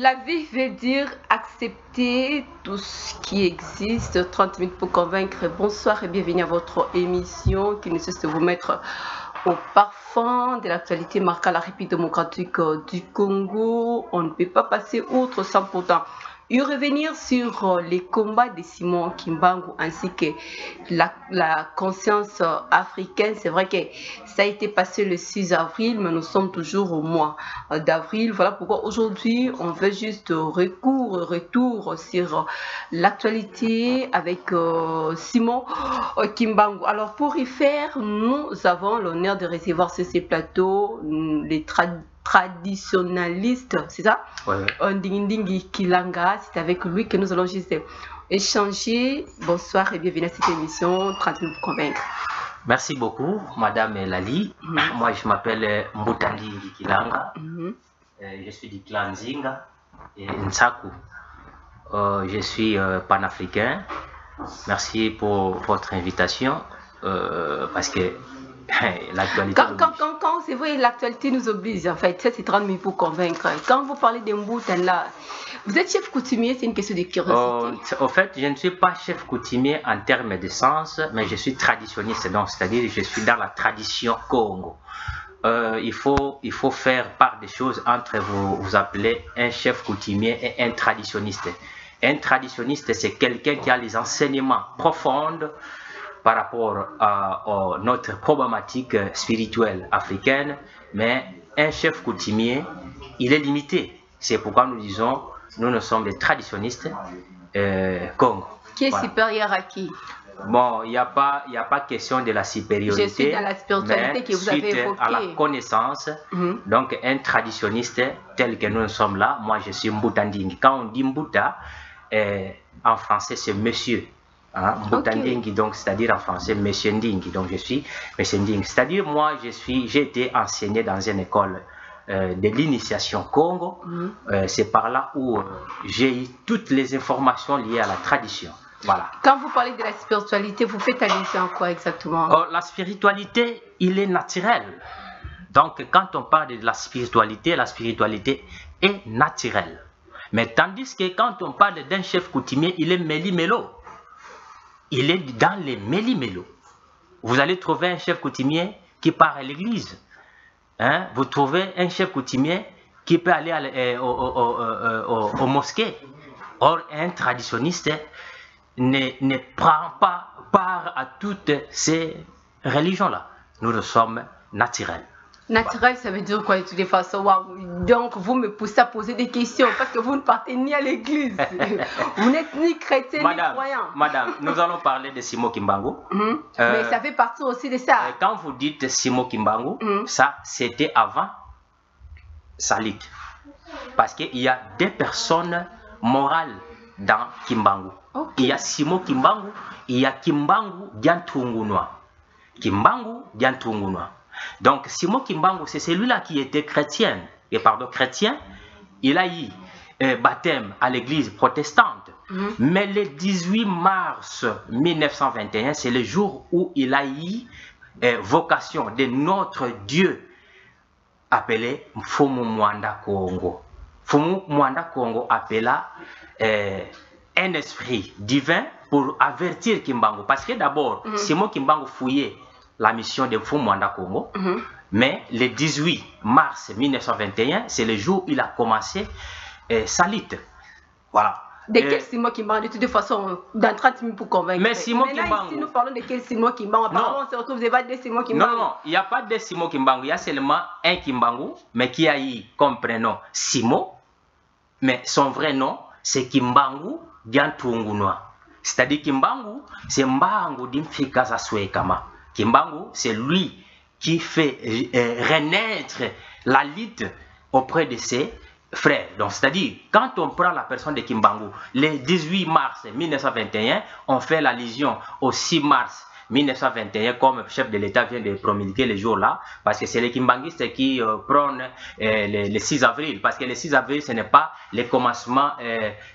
La vie veut dire accepter tout ce qui existe. 30 minutes pour convaincre. Bonsoir et bienvenue à votre émission qui ne cesse de vous mettre au parfum de l'actualité marquant la République démocratique du Congo. On ne peut pas passer outre sans pourtant y revenir sur les combats de Simon Kimbangu ainsi que la conscience africaine. C'est vrai que ça a été passé le 6 avril, mais nous sommes toujours au mois d'avril. Voilà pourquoi aujourd'hui, on veut juste retour sur l'actualité avec Simon Kimbangu. Alors pour y faire, nous avons l'honneur de recevoir sur ces plateaux les traditionnaliste, c'est ça? Ouais. Ndingi Kilanga, c'est avec lui que nous allons juste échanger. Bonsoir et bienvenue à cette émission 30 minutes pour convaincre. Merci beaucoup, Madame Lali. Moi, je m'appelle Ndingi Kilanga. Je suis du clan Zinga et Nsaku. Je suis panafricain. Merci pour votre invitation parce que l'actualité. Quand c'est vrai, l'actualité nous oblige, en fait, ça c'est 30 minutes pour convaincre. Quand vous parlez de Mboutan là, vous êtes chef coutumier, c'est une question de curiosité. Au fait, je ne suis pas chef coutumier en termes de sens, mais je suis traditionniste, donc c'est-à-dire je suis dans la tradition Congo. Il faut faire part des choses entre vous appelez un chef coutumier et un traditionniste. Un traditionniste, c'est quelqu'un qui a les enseignements profonds par rapport à notre problématique spirituelle africaine, mais un chef coutumier, il est limité. C'est pourquoi nous disons, nous sommes des traditionnistes Congo. Qui est supérieur à qui? Bon, il n'y a pas question de la supériorité. Je suis dans la spiritualité que vous avez évoquée. À la connaissance, donc un traditionniste tel que nous sommes là, moi je suis Mbuta Ndingi. Quand on dit Mbuta, en français c'est monsieur. Ndingi, donc c'est-à-dire en français Monsieur Ndingi, donc je suis Monsieur Ndingi, c'est-à-dire moi j'ai été enseigné dans une école de l'initiation Congo. C'est par là où j'ai eu toutes les informations liées à la tradition. Voilà. Quand vous parlez de la spiritualité, vous faites allusion à quoi exactement? La spiritualité, il est naturel. Donc quand on parle de la spiritualité est naturelle. Mais tandis que quand on parle d'un chef coutumier, il est méli-mélo. Il est dans les méli-mélo. Vous allez trouver un chef coutumier qui part à l'église. Vous trouvez un chef coutumier qui peut aller au mosquée. Or, un traditionniste ne prend pas part à toutes ces religions-là. Nous sommes naturels. Naturel, ça veut dire quoi de toutes les façons? Donc, vous me poussez à poser des questions parce que vous ne partez ni à l'église. Vous n'êtes ni chrétien ni croyant. Madame, nous allons parler de Simon Kimbangu. Mais ça fait partie aussi de ça. Quand vous dites Simon Kimbangu, ça c'était avant Salit. Parce qu'il y a deux personnes morales dans Kimbangu. Il y a Simon Kimbangu, il y a Kimbangu Diantungunwa. Kimbangu Diantungunwa. Donc Simon Kimbangu, c'est celui-là qui était chrétien, il a eu baptême à l'église protestante. Mais le 18 mars 1921, c'est le jour où il a eu vocation de notre Dieu appelé Mfumu Mwanda Congo. Mfumu Mwanda Congo appela un esprit divin pour avertir Kimbangu. Parce que d'abord, Simon Kimbangu fouillait la mission de Mfumu Mwanda Congo, mais le 18 mars 1921, c'est le jour où il a commencé Salit. Voilà. De quel Simon Kimbangu? De toute façon, dans 30 minutes pour convaincre. Mais Simon Kimbangu. Ici, nous parlons de quel Simon Kimbangu? Apparemment, on se retrouve devant des Simon Kimbangu. Non, il n'y a pas de Simon Kimbangu. Il y a seulement un Kimbangu, mais qui a eu comme prénom Simon. Mais son vrai nom, c'est Kimbangu Diantungunwa. C'est-à-dire Kimbangu, c'est Mbangu Dimfika Zaswekama. Kimbangu, c'est lui qui fait renaître la lutte auprès de ses frères. Donc, c'est-à-dire, quand on prend la personne de Kimbangu, le 18 mars 1921, on fait l'allusion au 6 mars 1921, comme le chef de l'État vient de promulguer le jour-là, parce que c'est les Kimbanguistes qui prônent le 6 avril, parce que le 6 avril, ce n'est pas le commencement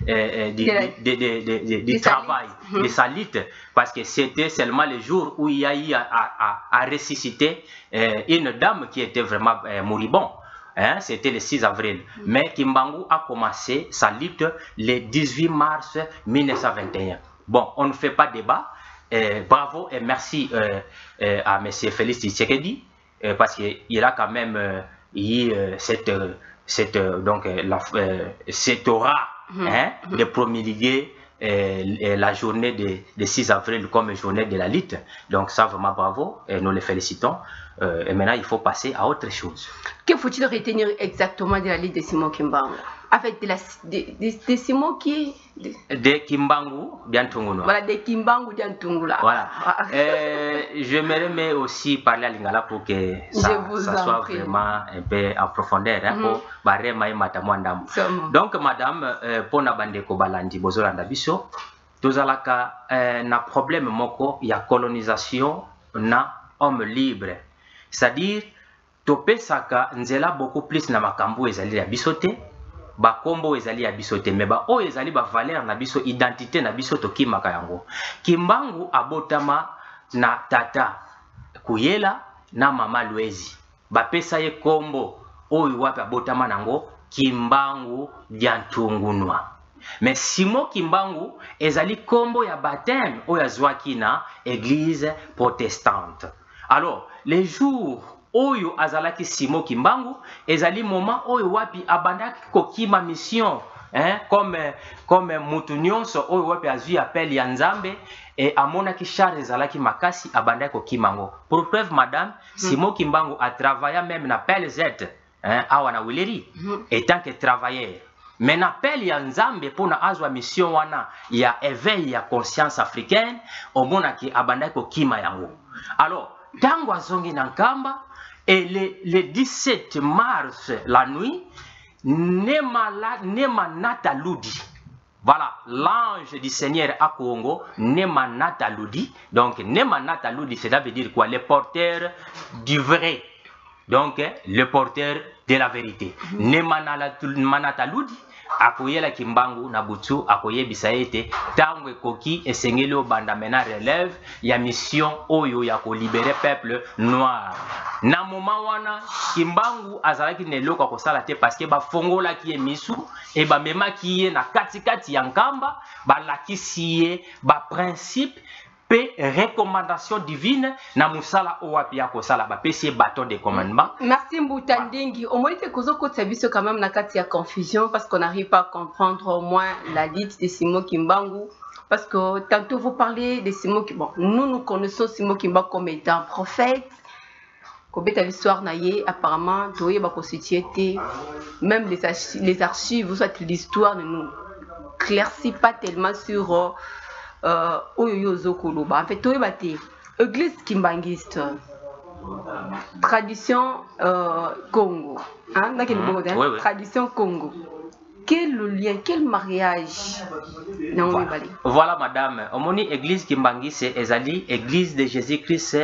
du travail, de sa lutte, parce que c'était seulement le jour où il y a eu à ressusciter une dame qui était vraiment moribonde. hein, c'était le 6 avril. Mais Kimbangu a commencé sa lutte le 18 mars 1921. Bon, on ne fait pas débat. Bravo et merci à M. Félix Tshisekedi parce qu'il a quand même eu cette aura hein, de promulguer la journée de 6 avril comme journée de la lutte. Donc ça, vraiment bravo et nous les félicitons. Et maintenant, il faut passer à autre chose. Que faut-il retenir exactement de la lutte de Simon Kimbangu? Avec de Simon qui... De Kimbangu Diantunguna. Voilà, de Kimbangu Diantunguna. Voilà. Je me aussi parler à Lingala pour que ça soit vraiment un peu en profondeur. Hein, pour donc, madame, pour na bande ko balandi bozolanda biso, tozalaka na problème moko ya colonisation na homme libre. C'est-à-dire, topesaka nzela beaucoup plus na makambo ezali ya bisote. Ba kombo ezali ya biso te mais ba o ezali ba valeur na biso identité na biso tokimaka yango. Kimbangu abotama na tata Kuyela na mama Luezi bapesa ye kombo oyo wapi abotama nango Kimbangu Diantungunwa. Mais Simon Kimbangu ezali kombo ya baptême oyo azwaki na église protestante. Alors les jours oyo azalaki Simon Kimbangu ezali moment oyo wapi abandaki kokima mission hein, comme mutu nyonso oyo wapi azui appel ya Nzambe et amonaki charge ezalaki makasi abandaki kokima ngo. Pour preuve madame, Simon Kimbangu a travaillé même na PLZ hein, awa na Wileri et tant que travailleur. Mais na appel ya Nzambe pona azwa mission wana ya éveil ya conscience africaine omonaki abandaki kokima yango. Alors tango azongi na nkamba et le 17 mars, la nuit, Nemanata Ludi, voilà, l'ange du Seigneur à Congo, Nemanata Ludi. Donc, Nemanata Ludi, cela veut dire quoi? Le porteur du vrai. Donc, le porteur de la vérité. Nemanata Ludi. Akoyela Kimbangu na butu akoye bisaete tango ekoki esengeli obanda mena relève ya mission oyo ya ko libérer peuple noir. Na moment wana Kimbangu azalaki neloko kosala te parce que ba fongola ki emisu et ba mema ki na katikati ya nkamba ba lakisi ye ba principe pe recommandation divine na musala owapi ya kosala ba pesi bâton de commandement. Merci Mbutandingi. Au moins kozo ko tsabiso quand même na kati ya confusion parce qu'on n'arrive pas à comprendre au moins la lutte de Simon Kimbangu parce que tantôt vous parlez de Simon Kimbangu. Bon, nous connaissons Simon Kimbangu comme étant prophète. Kobeta l'histoire naie apparemment toye ba constitué même les archives soit l'histoire ne nous éclaircit pas tellement sur en fait, église kimbangiste, tradition Congo, hein, oui. Tradition Congo. Quel lien, quel mariage? Voilà, madame. Omoni église kimbangiste, ezali église de Jésus-Christ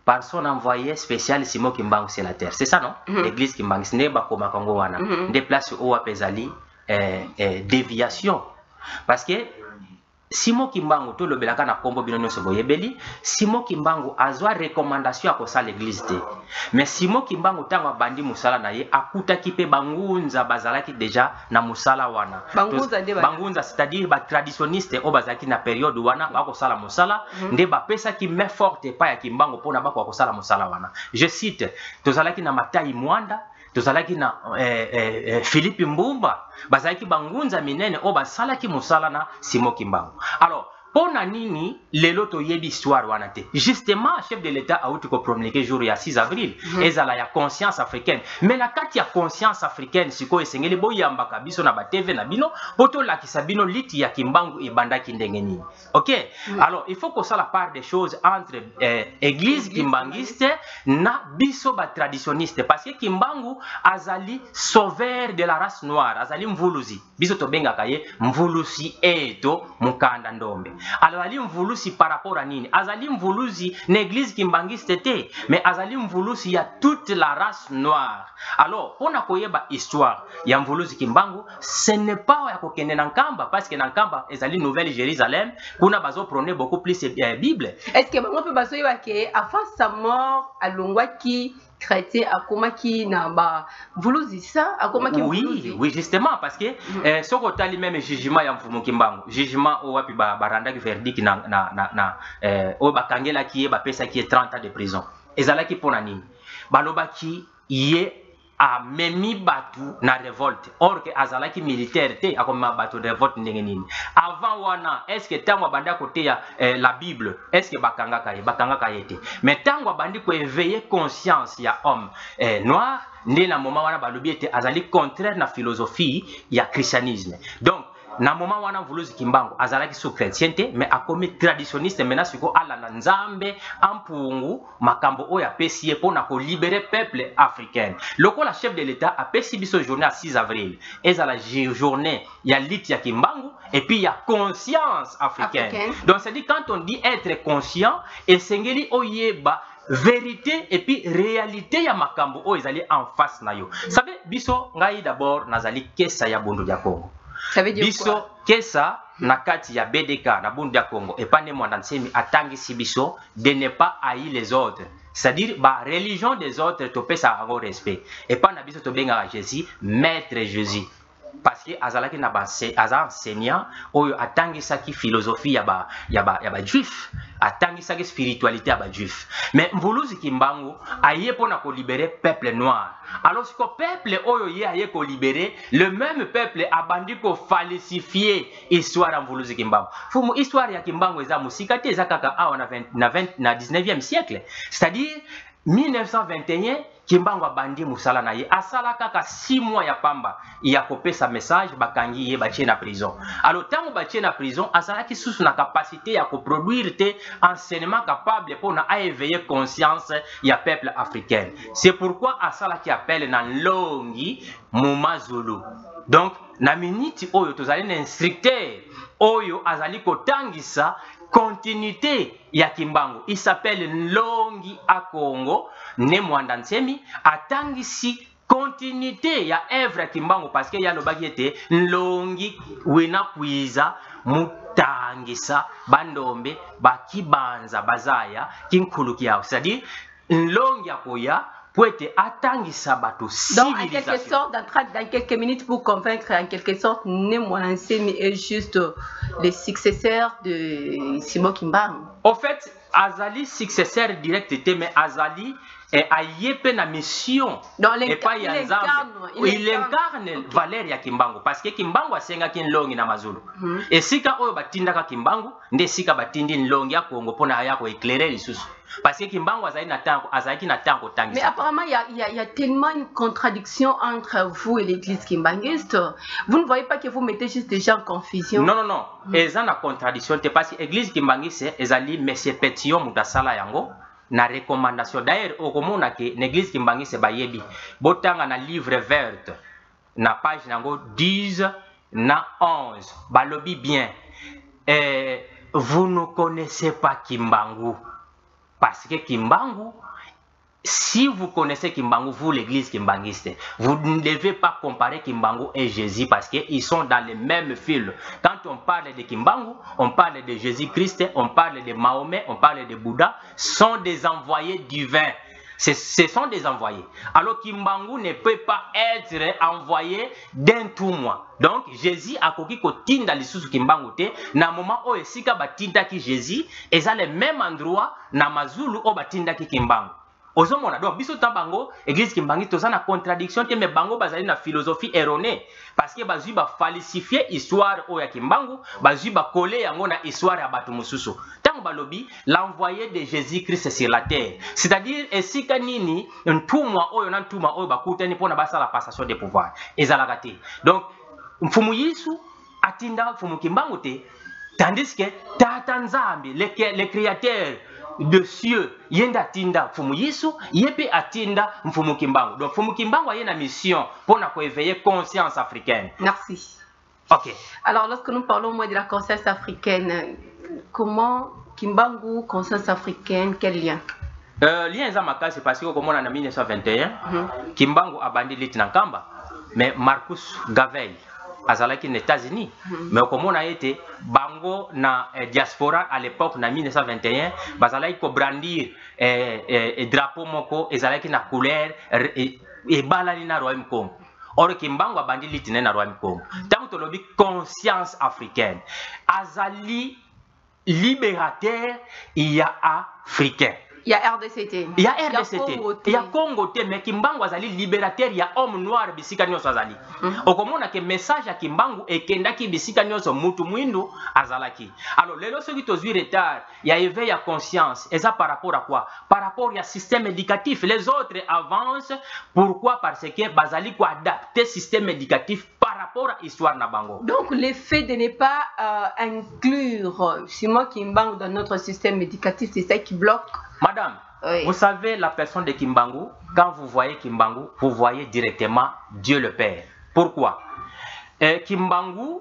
par son envoyé spécial Simon Kimbangu sur la terre. C'est ça, non? L'église kimbangiste n'est pas comme Congo wana. Des places où apesali déviation, parce que Simon Kimbangu to le belaka na kombo bino nyonso boyebeli Simon Kimbangu azwa recommandation ya kosala l'église te. Mais Simon Kimbangu tango bandi musala na ye akutaki pe bangunza bazalaki déjà na musala wana. Bangunza c'est-à-dire ba traditionniste o bazalaki na période wana ba kosala musala nde ba pesa ki main forte pa ya Kimbangu pona ba kosala musala wana. Je cite tozalaki na Matai Mwanda tozalaki na Philippe Mbumba bazalaki bangunza minene o basalaki musala na Simon Kimbangu. Alors pona nini lelo toyebi histoire wana te? Justement chef de l'état a outi ko promulguer jour ya 6 avril ezala ya conscience africaine. Mais la kati ya conscience africaine siko esengeli boyamba kabiso na ba TV na bino poto lakisa bino liti ya Kimbangu ebandaki ndenge nini. OK? Alors il faut que ça la part des choses entre église kimbangiste na biso ba traditionniste parce que Kimbangu azali sauveur de la race noire, azali mvuluzi. Biso to benga kaye mvulusi eto mukanda ndombe. Alors ali mvulusi par rapport à nini? Azali mvulusi n'église kimbangiste te, mais azali mvulusi ya toute la race noire. Alors pona koyeba histoire ya mvulusi Kimbangu, ce n'est pas ya kokende na nkamba parce que na nkamba ezali Nouvelle Jérusalem, kuna bazo prôner beaucoup plus Bible. Est-ce que bango pe bazo yeba ke avant sa mort alongwaki chrétien akoma ki na ba vuluzi ça akoma ki oui justement parce que ce côté lui même jugement ya mfumu kimbangu jugement o wapi baranda ki verdict na o bakangela ki ba pesa ki 30 ans de prison ezala ki pona nini baloba ki ye a memi batu na révolte or que azalaki militaire te akoma batu de révolte ndenge nini avant wana est-ce que tango banda côté ya la Bible est-ce que bakanga kayete mais tango bandi ko éveiller conscience ya homme noir ndé na moment wana balobi ete azali contraire na philosophie ya christianisme donc na moment wana Mvuluzi Kimbangu azalaki sous chrétienté mais akomi traditionniste maintenant siko ala na nzambe ampungu makambo oya pesi ye pona ko libérer peuple africain lokola chef de l'état a pesi biso journée à 6 avril ezala journée ya lit ya Kimbangu et puis il y a conscience africaine. Donc c'est dit quand on dit être conscient et sengeli oyeba vérité et puis réalité ya makambo o ezali en face na yo. Sabe biso ngai d'abord nazali kesa ya bondo ya Congo. Ça veut dire biso quoi? Kesa na kati ya BDK na bondo ya Congo et pas ne mwanda nsemi atangisi biso de ne pas haïr les autres. C'est-à-dire ba religion des autres to pesa en respect et pas na biso to benga Jésus maître Jésus. Parce que azalaki na ba enseignant oyo atangisaki philosophie ya ba juif atangisaki spiritualité ya ba juif mais Mvuluzi Kimbangu aye pona ko libérer peuple noir alors que peuple oyo ye aye ko libérer le même peuple abandi ko falsifier histoire ya Mvuluzi Kimbangu fumu histoire ya Kimbangu eza musika te eza kaka awa na 19e siècle c'est-à-dire 1921 Kimbangu abandi musala na ye asala kaka 6 mois ya pamba ya kopesa message bakangi ye batie na prison alors tango batie na prison asalaki susu na capacité ya ko produire te enseignement capable pour na éveiller conscience ya peuple africain c'est pourquoi asala qui appelle na longi Muma Zulu donc na minute oyo tozali na instructeur oyo azali kotangisa continuité ya Kimbangu il s'appelle Longi Akongo ne mwanda nsemi atangisi continuité ya œuvre ya Kimbangu parce que ya lobaki ete Longi wena kwiza mutangisa bandombe bakibanza bazaya kinkuluki yao c'est-à-dire Longi akoya poete atangisa bato donc en quelque sorte dans quelques minutes pour convaincre en quelque sorte ne mwanda nsemi est juste le successeur de Simon Kimbangu. En fait, Azali successeur direct était mais Azali est ayepe na mission et pas il incarne valeur ya Kimbangu parce que Kimbangu asenga kin longi na mazulu et sika oyo batindaka Kimbangu nde sika batindi longi ya Congo pona ya ko éclairer lisusu parce que Kimbangu azali na tango tangisa. Mais apparemment il y a tellement une contradiction entre vous et l'église kimbanguiste. Vous ne voyez pas que vous mettez juste des gens en confusion? Non. Eza na contradiction te parce que l'église kimbanguiste ezali monsieur Pétion mutasala yango na recommandation d'ailleurs okomona ke l'église kimbanguiste bayebi botanga na livre verte na page nango 10 na 11 balobi bien vous ne connaissez pas Kimbangu parce que Kimbangu si vous connaissez Kimbangu, vous l'église kimbanguiste, vous ne devez pas comparer Kimbangu et Jésus parce qu'ils sont dans les mêmes fils. Quand on parle de Kimbangu, on parle de Jésus-Christ, on parle de Mahomet, on parle de Bouddha, sont des envoyés divins. Ce sont des envoyés. Alors Kimbangu ne peut pas être envoyé d'un tout mois. Donc Jésus a koki ko tinda lisusu Kimbangu te na moment o esika batinda ki Jésus, eza le même endroit na mazulu o batinda ki Kimbangu. Ozomona donc biso tambango église kimbangi toza na contradiction te mais bango bazali na philosophie erronée parce que bazui ba falsifier histoire o ya Kimbangu bazui ba coller yango na histoire ya bato mususu tango balobi l'envoyé de Jésus-Christ sur la terre c'est-à-dire esika nini ntumwa oyo na ntuma oyo bakutani pona basa la passation de pouvoir ezalaka te donc mfumu Yesu atinda mfumu Kimbangu te tandis que tata Nzambe le créateur de cieux yenda tinda mfumu Yesu yepe atinda mfumu Kimbangu donc mfumu Kimbangu a une mission pour na éveiller conscience africaine. Merci. OK. Alors lorsque nous parlons moins de la conscience africaine, comment Kimbangu conscience africaine, quel lien? Lien za makasi parce que comme on a en 1921 Kimbangu a bandé lit na Kamba mais Marcus Garvey azalaki aux États-Unis. Mais comme on a été bango na diaspora à l'époque na 1921, bazalaki ko brandir drapeau moko ezalaki na couleur et balali na royaume Congo. Or Kimbangu abandi litine na royaume Congo. Tant que lobi conscience africaine, azali libérateur, il y a africain. Il y a RDCT. Il y a RDCT. Il y a Congo, mais Kimbangu azali libérateur, il y a homme noir bisika nyoso azali. Okomona ke message ya Kimbangu ekendaki bisika nyoso mutu mwindu azalaki. Alors lelo soki tozui retard, il y a éveil à conscience. Et ça par rapport à quoi? Par rapport au système éducatif. Les autres avancent. Pourquoi? Parce que bazali ko adapter système éducatif par rapport à l'histoire Nabango. Donc le fait de ne pas inclure Simon Kimbangu dans notre système éducatif, c'est ça qui bloque. Madame, oui. Vous savez la personne de Kimbangu, quand vous voyez Kimbangu, vous voyez directement Dieu le Père. Pourquoi? Kimbangu,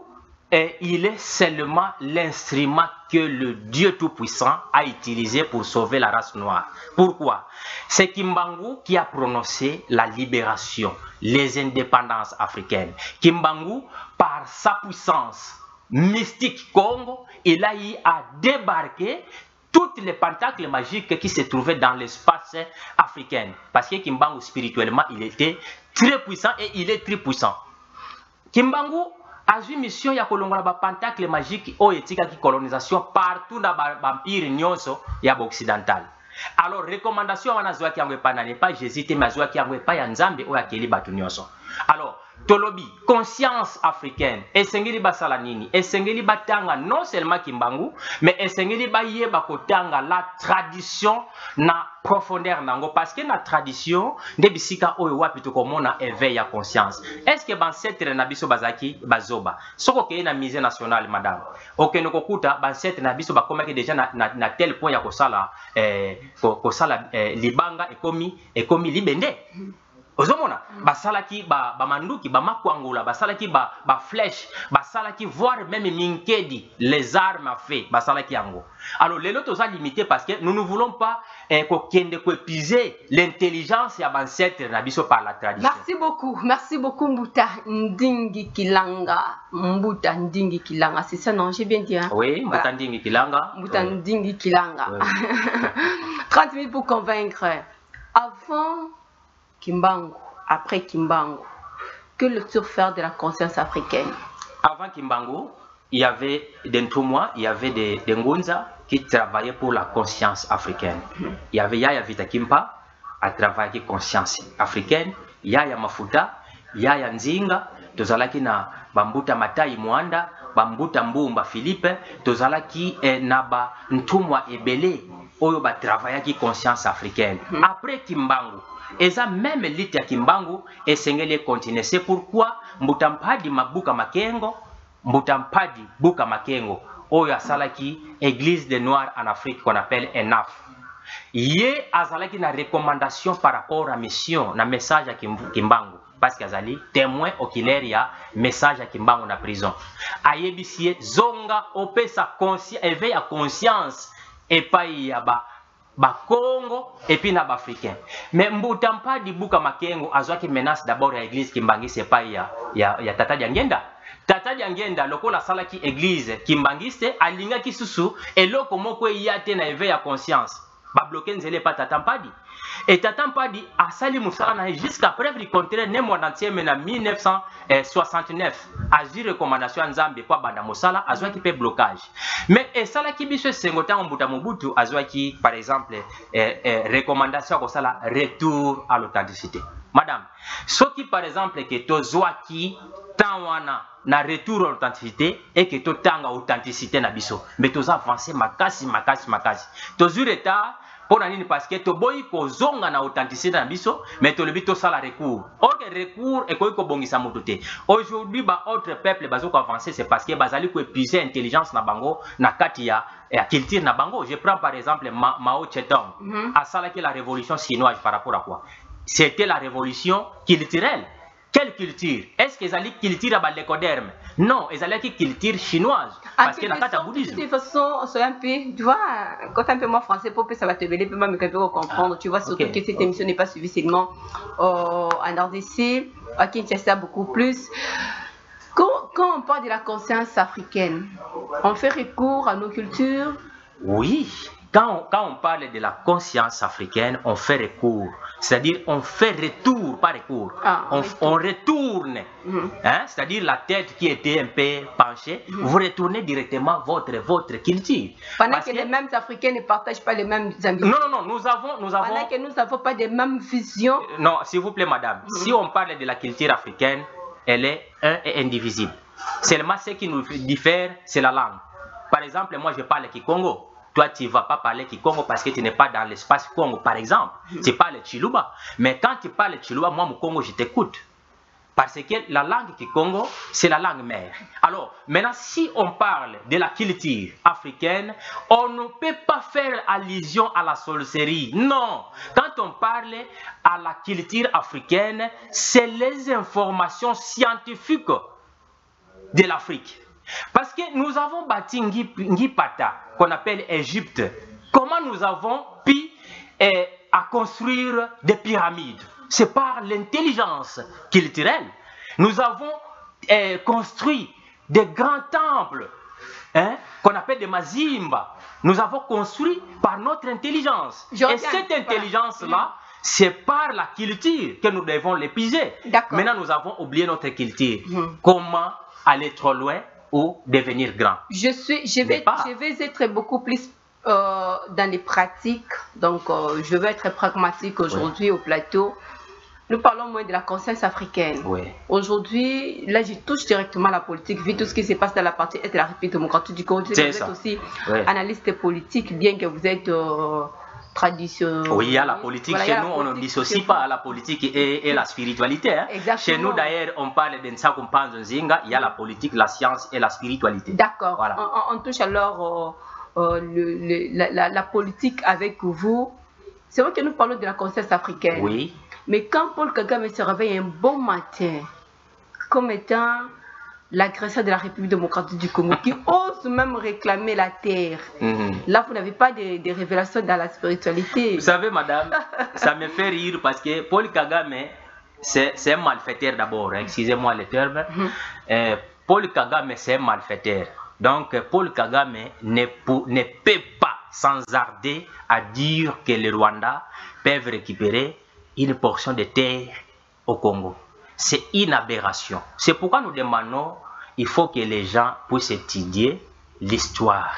il est seulement l'instrument que le Dieu Tout-Puissant a utilisé pour sauver la race noire. Pourquoi? C'est Kimbangu qui a prononcé la libération, les indépendances africaines. Kimbangu, par sa puissance mystique Congo, il a eu à débarquer toutes les pentacles magiques qui se trouvaient dans l'espace africain. Parce que Kimbangu, spirituellement, il était très puissant et il est très puissant. Kimbangu a eu mission ya kolongola ba pentacle magique o etika ki colonisation partout dans l'empire nyonso ya occidental. Alors recommandation wana zwa ki yango pa na ne pas Jésus te mazwa ki yango pa ya Nzambe o ya keli batu nyonso. Alors tolobi conscience africaine esengeli basala nini? Esengeli batanga non seulement Kimbangu mais esengeli bayeba kotanga la tradition na profondeur nango parce que na tradition nde bisika oyo wapi tokomona éveil à conscience. Est-ce que bancetre na biso bazaki bazoba soko ke na musée national madame okeno kokuta bancetre na biso bakomaki déjà na tel point ya kosala libanga ekomi libende. Ozomona basalaki ba manduki ba makwangula basalaki ba flèche basalaki voire même minkedi les armes à feu basalaki yango. Alors les autres sont limités parce que nous ne voulons pas épuiser l'intelligence ya ancêtre na biso par la tradition. Merci beaucoup Mbuta Ndingi Kilanga. Mbuta Ndingi Kilanga, c'est ça non, j'ai bien dit hein? Oui, Mbuta Ndingi Kilanga. Mbuta Ndingi Kilanga. 30 minutes pour convaincre. Avant Kimbangu, après Kimbangu, que le surfeur de la conscience africaine? Avant Kimbangu, il y avait des Ntumwa, il y avait des Ngunza qui travaillaient pour la conscience africaine. Il y avait Yaya Vitakimpa à travailler conscience africaine, Yaya Mafuta, Yaya Nzinga, tozalaki na Bambuta Matai Mwanda, Bambuta Mbumba Philippe, tozalaki na ba Ntumwa Ebele, oyo ba travaillaki conscience africaine. Après Kimbangu, et ça même l'île ya Kimbangu et sengeli continuer. C'est pourquoi Mbutampadi Mabuka Makengo, Mbutampadi Buka Makengo, oyo asalaki église des Noirs en Afrique qu'on appelle ENAF. Yé azalaki na recommandation par rapport à mission, na message à Kimbangu. Parce qu'azali témoin oculaire ya message à Kimbangu na prison. Ayebisie zonga opesa conscience, éveil à conscience et pas yaba ba Congo et puis na Africain. Mais Mbutampadi Buka Makengo azwaki menace d'abord à l'église Kimbangi c'est pas ya Tata Diangenda. Tata Diangenda lokola salaki église Kimbangiste alinga kisusu et loko moko yate na éveil à conscience. Ba bloquer nzele pa Tatampadi. Et Tatampadi a sali musala jusqu'à preuve du contraire ne monde entier mais en 1969 a eu recommandation Nzambe kwa banda musala azwaki pe blocage. Mais et sala ki biso sengota Mbuta Mobutu azwaki par exemple recommandation ko sala retour à l'authenticité. Madame, ce qui par exemple que tozwaki tanwana na retour à l'authenticité et que totanga authenticité na biso mais toz avancer makasi. Tozu retard pour nini parce que to boyi ko zonga na authenticité na biso mais to lebi to sala recours. Or que recours et ko bongisa mototé. Aujourd'hui ba autre peuple bazo ko avancer c'est parce que bazali ko épuiser intelligence na bango na kati ya culture na bango. Je prends par exemple Mao Zedong. A sala que la révolution chinoise par rapport à quoi? C'était la révolution culturelle. Quelle culture? Est-ce qu'ils allaient culture à l'écoderme? Non, ils allaient culture chinoise. Parce que la carte bouddhisme. De toute façon, sois un peu, tu vois, quand un peu moins français, pour ça va te mêler, peut même comprendre. Tu vois, surtout que cette émission n'est pas suivie seulement en RDC, à Kinshasa beaucoup plus. quand on parle de la conscience africaine, on fait recours à nos cultures? Oui. Quand on parle de la conscience africaine, on fait recours. C'est-à-dire, on fait retour, pas recours. On retourne. Hein? C'est-à-dire, la tête qui était un peu penchée, vous retournez directement votre culture. Pendant que les mêmes Africains ne partagent pas les mêmes ambitions. Non, nous avons... Pendant que nous n'avons pas les mêmes visions. Non, s'il vous plaît, madame. Si on parle de la culture africaine, elle est un et indivisible. Seulement, ce qui nous diffère, c'est la langue. Par exemple, moi, je parle Kikongo. Toi, tu ne vas pas parler Kikongo parce que tu n'es pas dans l'espace Congo, par exemple. Tu parles Chiluba. Mais quand tu parles Chiluba, moi, mon Congo, je t'écoute. Parce que la langue Kikongo, c'est la langue mère. Alors, maintenant, si on parle de la culture africaine, on ne peut pas faire allusion à la sorcellerie. Non. Quand on parle à la culture africaine, c'est les informations scientifiques de l'Afrique. Parce que nous avons bâti Ngipata, qu'on appelle Égypte. Comment nous avons pu à construire des pyramides? C'est par l'intelligence culturelle. Nous avons construit des grands temples, qu'on appelle des Mazimba. Nous avons construit par notre intelligence. Et cette intelligence-là, c'est par la culture que nous devons l'épuiser. Maintenant, nous avons oublié notre culture. Comment aller trop loin ou devenir grand? Je vais être beaucoup plus dans les pratiques. Donc, je vais être pragmatique aujourd'hui au plateau. Nous parlons moins de la conscience africaine. Aujourd'hui, là, je touche directement la politique, vu tout ce qui se passe dans la partie est de la République démocratique du Congo. Vous êtes aussi analyste politique, bien que vous êtes traditionnel. Oui, il y a la politique. Chez nous, on ne dissocie pas la politique et la spiritualité. Chez nous, d'ailleurs, on parle de Nsakumpanzo Nzinga, il y a la politique, la science et la spiritualité. D'accord. Voilà. On touche alors la politique avec vous. C'est vrai que nous parlons de la conscience africaine. Oui. Mais quand Paul Kagame se réveille un bon matin, comme étant l'agresseur de la République démocratique du Congo, qui ose même réclamer la terre, là, vous n'avez pas de révélations dans la spiritualité. Vous savez, madame, ça me fait rire parce que Paul Kagame, c'est un malfaiteur d'abord, excusez-moi le terme. Paul Kagame, c'est un malfaiteur. Donc, Paul Kagame ne peut pas s'enzarder à dire que les Rwandais peuvent récupérer une portion de terre au Congo. C'est une aberration. C'est pourquoi nous demandons, il faut que les gens puissent étudier l'histoire.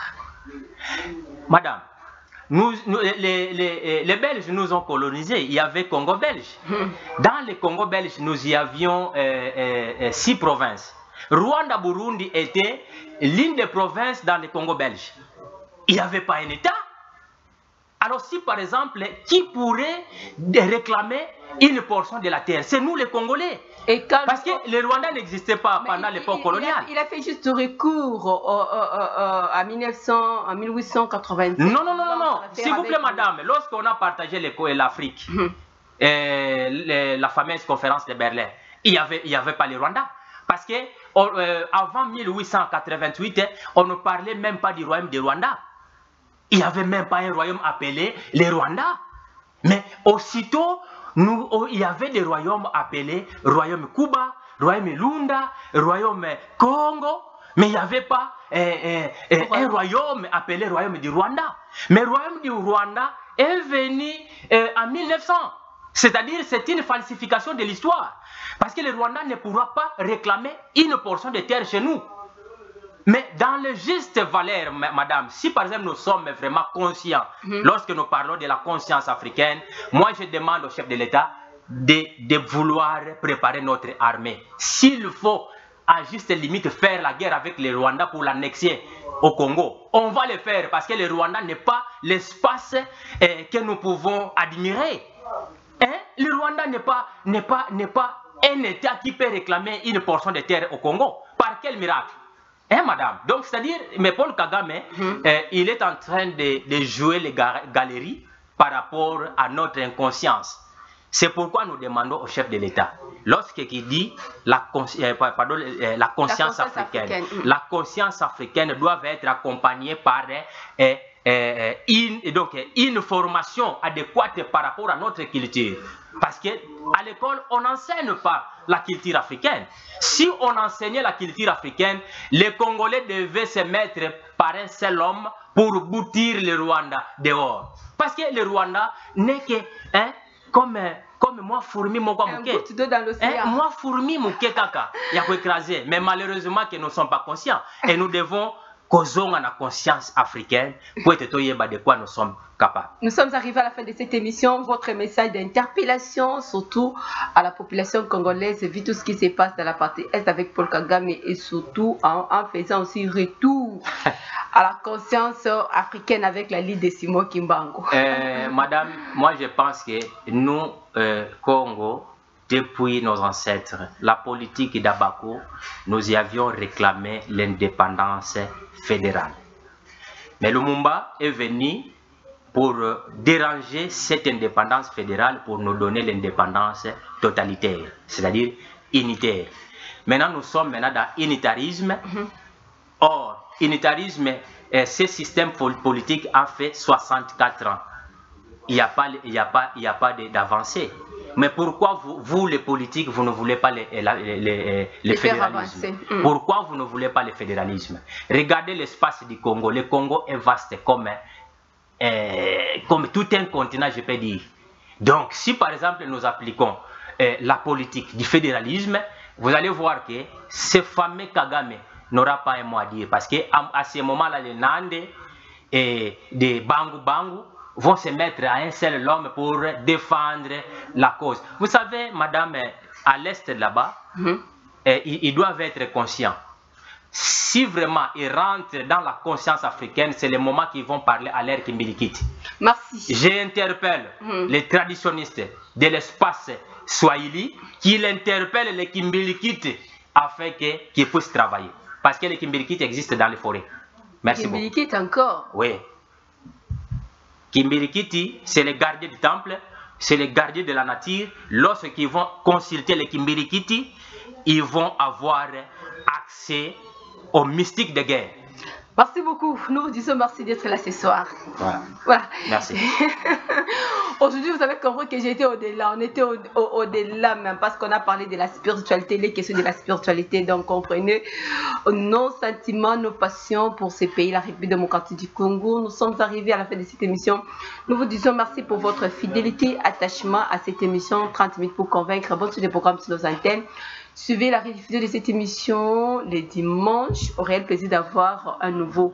Madame, les Belges nous ont colonisés. Il y avait Congo belge. Dans le Congo belge, nous y avions 6 provinces. Rwanda, Burundi était l'une des provinces dans le Congo belge. Il n'y avait pas un État. Alors si par exemple, qui pourrait réclamer une portion de la terre? C'est nous les Congolais. Parce que les Rwandais n'existaient pas pendant l'époque coloniale. Il a fait juste recours en 1880. Non. S'il vous plaît, madame, lorsqu'on a partagé l'Afrique, la fameuse conférence de Berlin, il n'y avait pas les Rwandais. Parce que avant 1888, on ne parlait même pas du royaume du Rwanda. Il n'y avait même pas un royaume appelé les Rwandais. Mais aussitôt, il y avait des royaumes appelés royaume Cuba, royaume Lunda, royaume Congo. Mais il n'y avait pas un royaume appelé royaume du Rwanda. Mais le royaume du Rwanda est venu en 1900. C'est-à-dire, c'est une falsification de l'histoire. Parce que le Rwanda ne pourra pas réclamer une portion de terre chez nous. Mais dans le juste valeur, madame, si par exemple nous sommes vraiment conscients, lorsque nous parlons de la conscience africaine, moi je demande au chef de l'État de vouloir préparer notre armée. S'il faut à juste limite faire la guerre avec les Rwandais pour l'annexer au Congo, on va le faire parce que le Rwanda n'est pas l'espace que nous pouvons admirer. Le Rwanda n'est pas un État qui peut réclamer une portion de terre au Congo. Par quel miracle? Madame. Donc, c'est-à-dire, mais Paul Kagame, il est en train de jouer les galeries par rapport à notre inconscience. C'est pourquoi nous demandons au chef de l'État, lorsqu'il dit la conscience africaine, la conscience africaine doit être accompagnée par une formation adéquate par rapport à notre culture. Parce qu'à l'école, on n'enseigne pas la culture africaine. Si on enseignait la culture africaine, les Congolais devaient se mettre par un seul homme pour boutir le Rwanda dehors. Parce que le Rwanda n'est que comme moi fourmi mon moi fourmi mon kaka il y a écraser, mais malheureusement que nous ne sommes pas conscients et nous devons causer la conscience africaine pour être de quoi nous sommes capables. Nous sommes arrivés à la fin de cette émission. Votre message d'interpellation, surtout à la population congolaise, vu tout ce qui se passe dans la partie Est avec Paul Kagame et surtout en faisant aussi retour à la conscience africaine avec la Ligue de Simon Kimbangu. Madame, moi je pense que nous, Congo, depuis nos ancêtres, la politique d'Abako, nous y avions réclamé l'indépendance fédérale. Mais Lumumba est venu pour déranger cette indépendance fédérale pour nous donner l'indépendance totalitaire, c'est-à-dire unitaire. Maintenant, nous sommes dans unitarisme. Or, unitarisme, ce système politique a fait 64 ans. Il n'y a pas d'avancée. Mais pourquoi vous, les politiques, vous ne voulez pas le fédéralisme? Pourquoi vous ne voulez pas le fédéralisme? Regardez l'espace du Congo. Le Congo est vaste comme tout un continent, je peux dire. Donc, si par exemple nous appliquons la politique du fédéralisme, vous allez voir que ce fameux Kagame n'aura pas un mot à dire. Parce qu'à ce moment-là, les Nande et des Bangu vont se mettre à un seul homme pour défendre la cause. Vous savez, madame, à l'est là-bas, ils doivent être conscients. Si vraiment ils rentrent dans la conscience africaine, c'est le moment qu'ils vont parler à l'ère Kimbilikiti. Merci. J'interpelle les traditionnistes de l'espace Swahili qu'ils interpellent les Kimbilikiti afin qu'ils puissent travailler. Parce que les Kimbilikiti existent dans les forêts. Merci beaucoup. Kimbilikiti encore? Oui. Kimbirikiti, c'est les gardiens du temple, c'est les gardiens de la nature. Lorsqu'ils vont consulter les Kimbirikiti, ils vont avoir accès aux mystiques de guerre. Merci beaucoup. Nous vous disons merci d'être là ce soir. Voilà. Merci. Aujourd'hui, vous avez compris que j'étais au-delà. On était au-delà même parce qu'on a parlé de la spiritualité, les questions de la spiritualité. Donc, comprenez nos sentiments, nos passions pour ces pays, la République démocratique du Congo. Nous sommes arrivés à la fin de cette émission. Nous vous disons merci pour votre fidélité, attachement à cette émission 30 minutes pour convaincre. Bonne suite des programmes sur nos antennes. Suivez la rediffusion de cette émission les dimanches. Au réel plaisir d'avoir un nouveau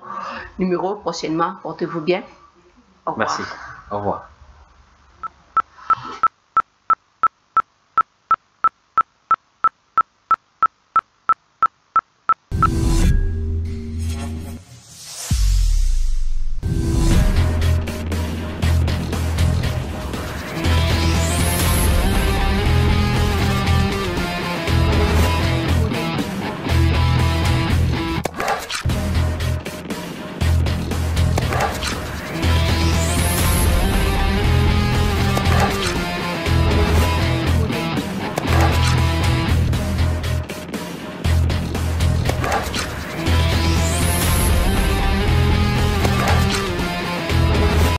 numéro prochainement. Portez-vous bien. Au revoir. Merci. Au revoir.